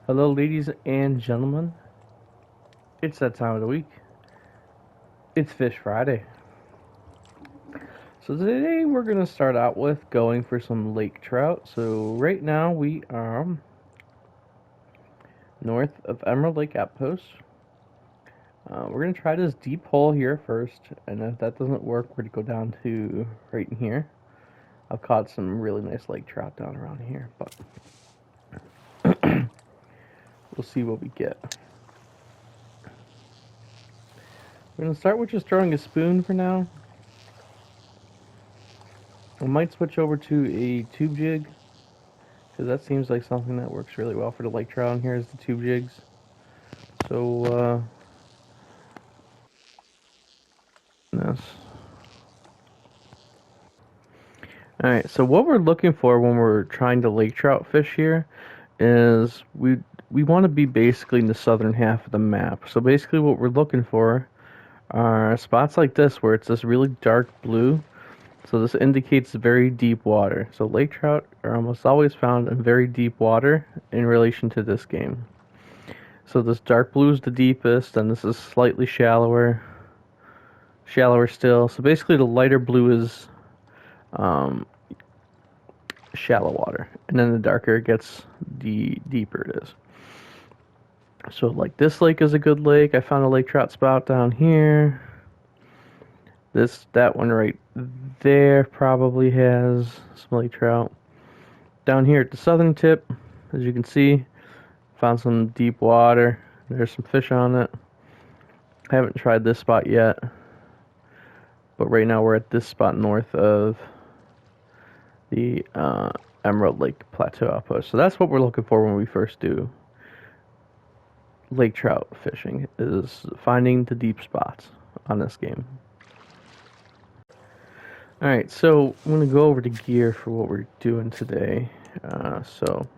Hello, ladies and gentlemen. It's that time of the week. It's Fish Friday. So today we're going to start out with going for some lake trout. So right now we are north of Emerald Lake Outpost. We're going to try this deep hole here first, and if that doesn't work, we're going to go down to right in here. I've caught some really nice lake trout down around here, but we'll see what we get. We're going to start with just throwing a spoon for now. I might switch over to a tube jig, because that seems like something that works really well for the lake trout. And here's the tube jigs. So, this. Alright, so what we're looking for when we're trying to lake trout fish here is we want to be basically in the southern half of the map. So basically what we're looking for are spots like this where it's this really dark blue. So this indicates very deep water. So lake trout are almost always found in very deep water in relation to this game. So this dark blue is the deepest, and this is slightly shallower still. So basically the lighter blue is shallow water, and then the darker it gets, the deeper it is. So like this lake is a good lake. I found a lake trout spot down here. That one right there probably has some lake trout. Down here at the southern tip, as you can see, found some deep water. There's some fish on it. I haven't tried this spot yet, but right now we're at this spot north of the Emerald Lake Plateau Outpost. So that's what we're looking for when we first do lake trout fishing, is finding the deep spots on this game. Alright, so I'm going to go over to gear for what we're doing today. So,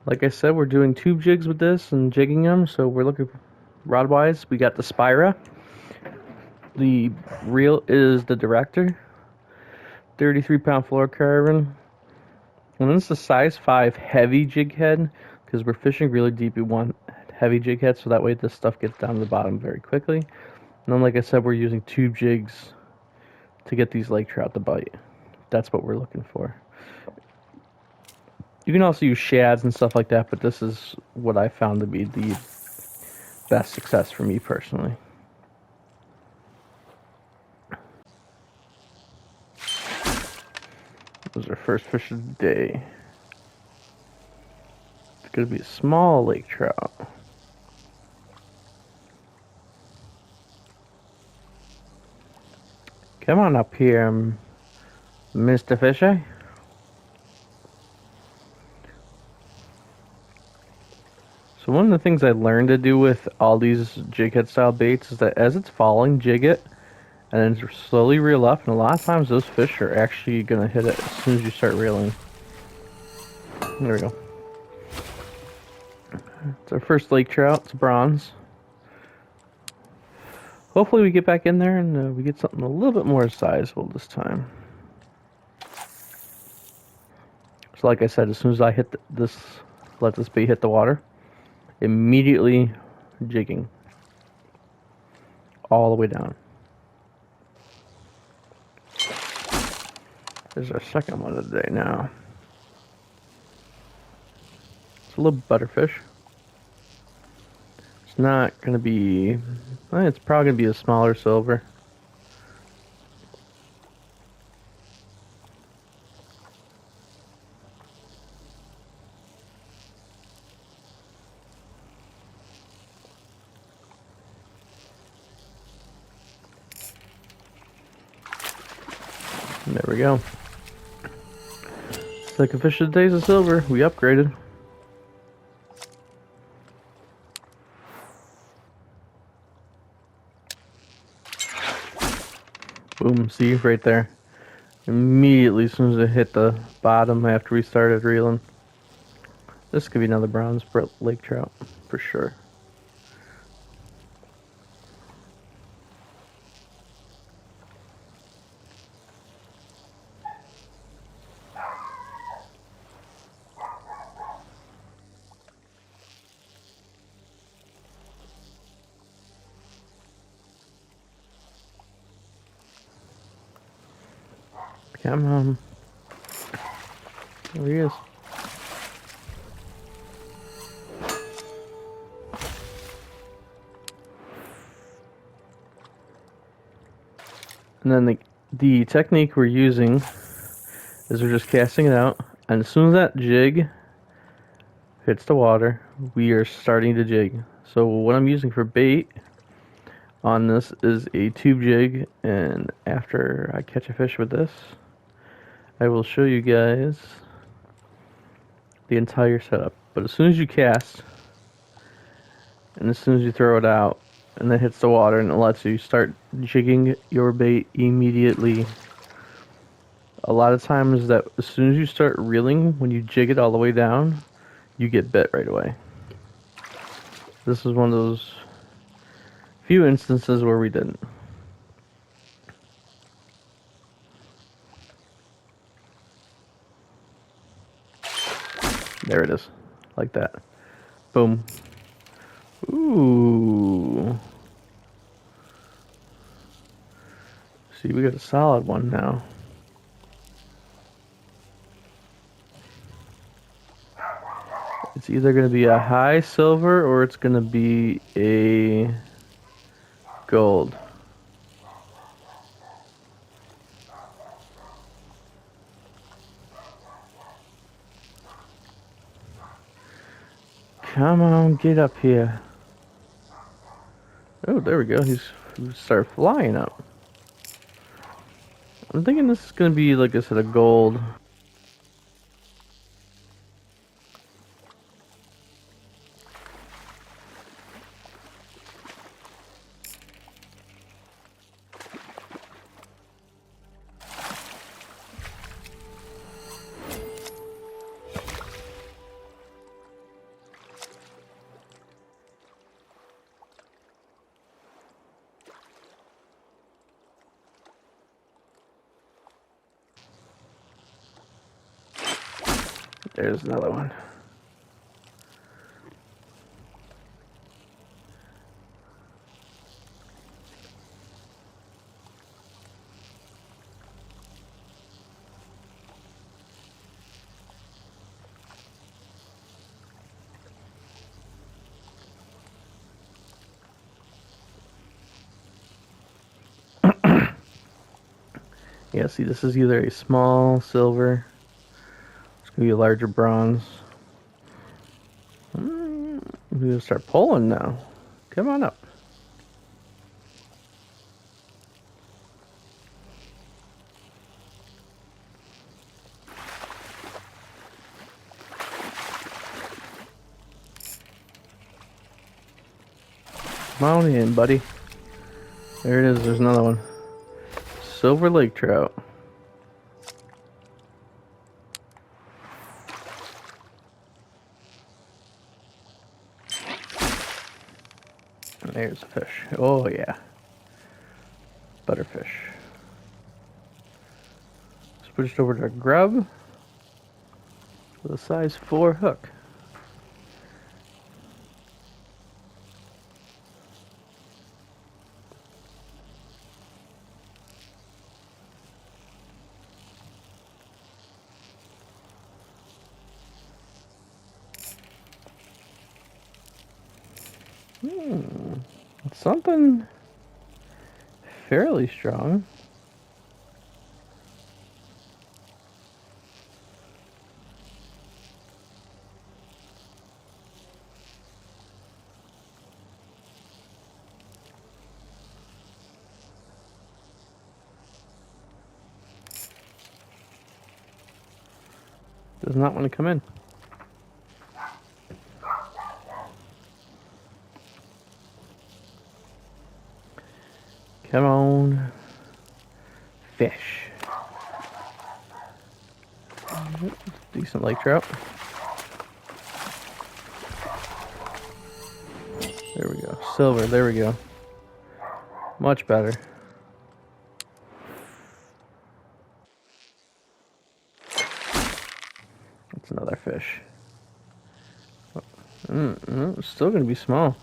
like I said, we're doing tube jigs with this and jigging them. So we're looking rod-wise. We got the Spira. The reel is the Director. 33-pound fluorocarbon. And this is a size 5 heavy jig head, because we're fishing really deep. We want heavy jig head, so that way this stuff gets down to the bottom very quickly. And then, like I said, we're using tube jigs to get these lake trout to bite. That's what we're looking for. You can also use shads and stuff like that, but this is what I found to be the best success for me personally. This was our first fish of the day. It's going to be a small lake trout. Come on up here, Mr. Fisher. So one of the things I learned to do with all these jig head style baits is that as it's falling, jig it, and then slowly reel up, and a lot of times those fish are actually going to hit it as soon as you start reeling. There we go. It's our first lake trout. It's bronze. Hopefully we get back in there and we get something a little bit more sizable this time. So like I said, as soon as I hit let this bait hit the water, immediately jigging all the way down. There's our second one of the day now. It's a little butterfish. It's not going to be... I think it's probably going to be a smaller silver. There we go. Second fish of the day is a silver. We upgraded. Boom, see, right there. Immediately, as soon as it hit the bottom after we started reeling. This could be another bronze lake trout, for sure. Come on. There he is. And then the technique we're using is we're just casting it out, and as soon as that jig hits the water, we are starting to jig. So what I'm using for bait on this is a tube jig, and after I catch a fish with this, I will show you guys the entire setup. But as soon as you cast, and as soon as you throw it out, and it hits the water, and it lets you start jigging your bait immediately. A lot of times that as soon as you start reeling, when you jig it all the way down, you get bit right away. This is one of those few instances where we didn't. There it is. Like that. Boom. Ooh. See, we got a solid one now. It's either going to be a high silver or it's going to be a gold. Come on, get up here. Oh, there we go. He started flying up. I'm thinking this is going to be, like I said, a gold. There's another one. Yeah, see, this is either a small silver, it's gonna be a larger bronze. We're gonna start pulling now. Come on up. Come on in, buddy. There it is, there's another one. Silver lake trout. There's a fish. Oh yeah. Butterfish. Switched over to a grub with a size 4 hook. It's something fairly strong. Does not want to come in. Come on. Fish. Decent lake trout. There we go. Silver, there we go. Much better. That's another fish. It's still gonna be small.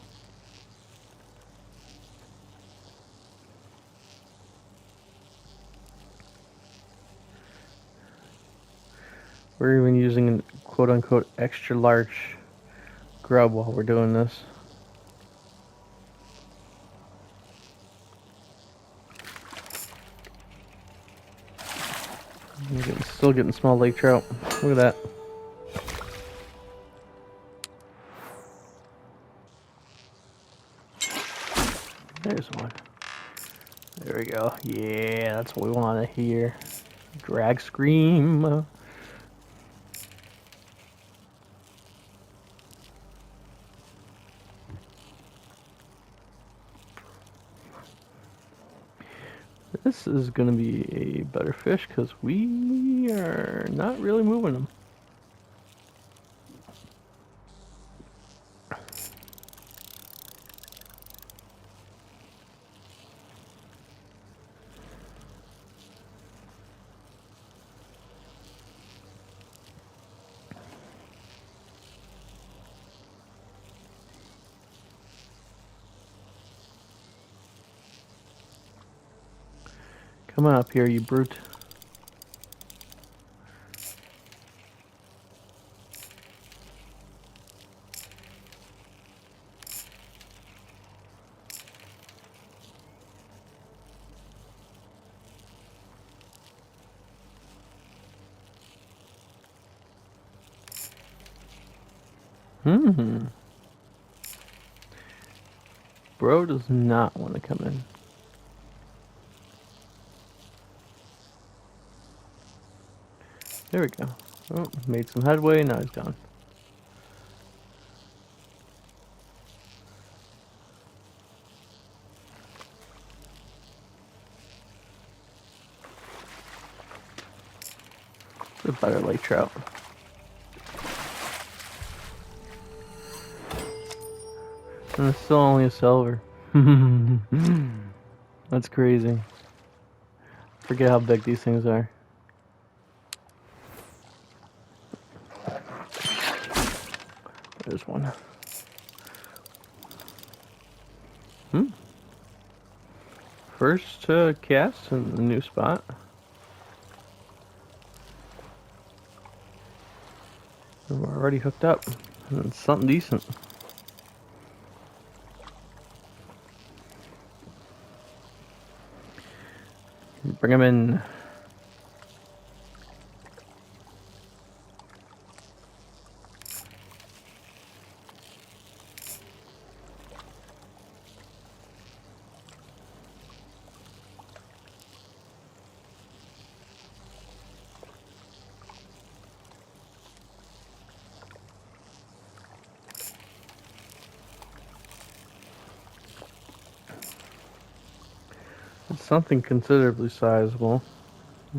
We're even using a quote-unquote extra large grub while we're doing this. Still getting small lake trout. Look at that. There's one. There we go. Yeah, that's what we want to hear. Drag scream. This is going to be a better fish because we are not really moving them. Come on up here, you brute. Bro does not want to come in. There we go. Oh, made some headway, now he's gone. It's a better lake trout. And it's still only a silver. That's crazy. Forget how big these things are. There's one. First cast in the new spot. And we're already hooked up. And it's something decent. Bring him in. It's something considerably sizable.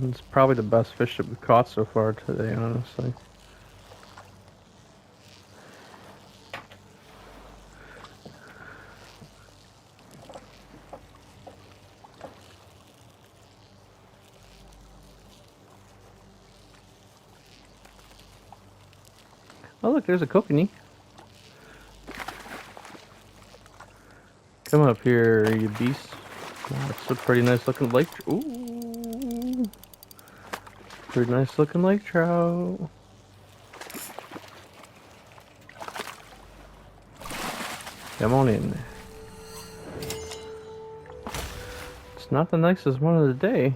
It's probably the best fish that we've caught so far today, honestly. Oh look, there's a kokanee. Come up here, you beast. That's a pretty nice looking lake. Ooh, pretty nice looking lake trout. Come on in. It's not the nicest one of the day,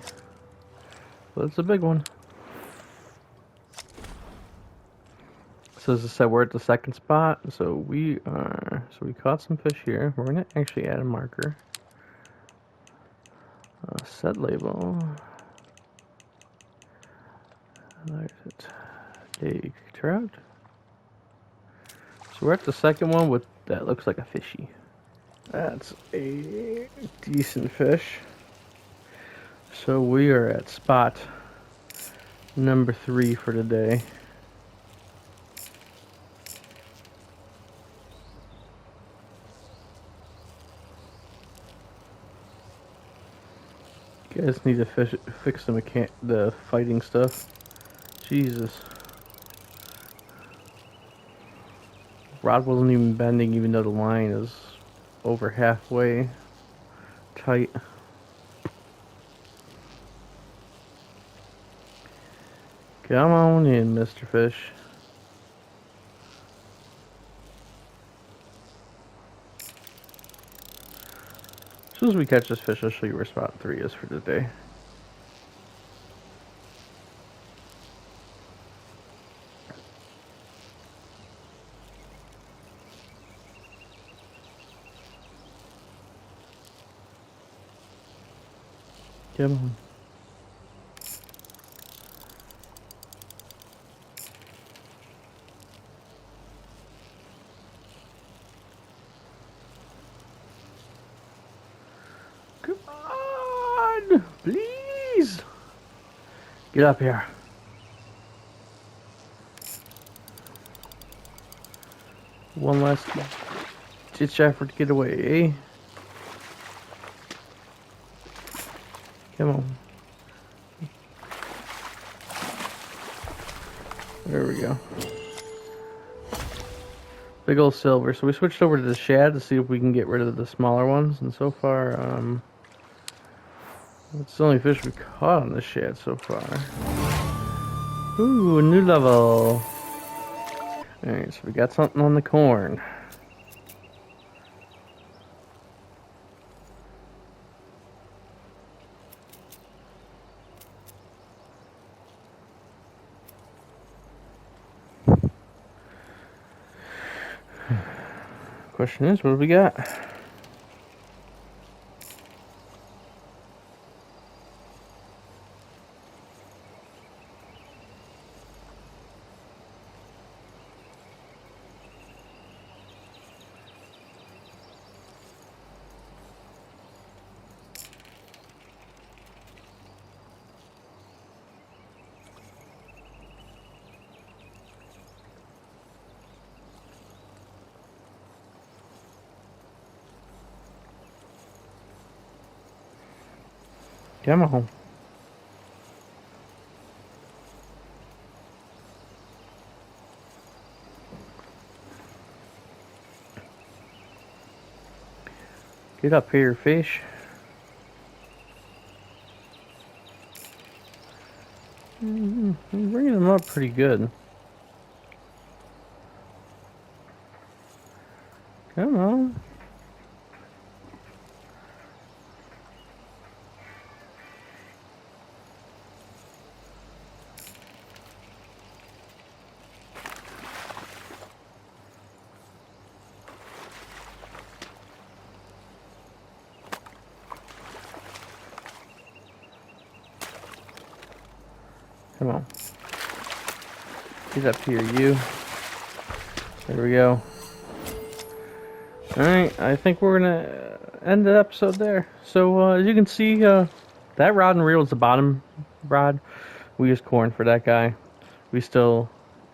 but it's a big one. So as I said, we're at the second spot. So we caught some fish here. We're gonna actually add a marker. Set label. There's it. Lake trout. So we're at the second one with that looks like a fishy. That's a decent fish. So we are at spot number 3 for today. You guys need to fix the fighting stuff. Jesus. Rod wasn't even bending even though the line is over halfway tight. Come on in, Mr. Fish. As soon as we catch this fish, I'll show you where spot 3 is for today. Come on. Come on! Please! Get up here. One last ditch effort to get away, eh? Come on. There we go. Big old silver. So we switched over to the shad to see if we can get rid of the smaller ones. And so far, it's the only fish we caught on the shad so far. Ooh, a new level. Alright, so we got something on the corn. Question is, what do we got? Come on. Get up here, fish. I'm bringing them up pretty good. Come on. Come on. Get up here, you. There we go. Alright, I think we're gonna end the episode there. So, as you can see, that rod and reel is the bottom rod. We used corn for that guy. We still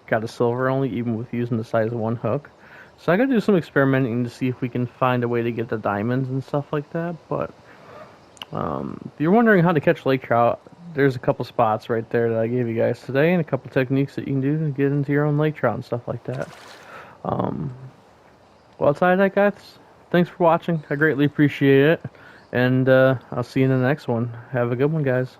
got a silver only, even with using the size of one hook. So I gotta do some experimenting to see if we can find a way to get the diamonds and stuff like that. But, if you're wondering how to catch lake trout, there's a couple spots right there that I gave you guys today, and a couple techniques that you can do to get into your own lake trout and stuff like that. Well, outside of that, guys, thanks for watching. I greatly appreciate it, and I'll see you in the next one. Have a good one, guys.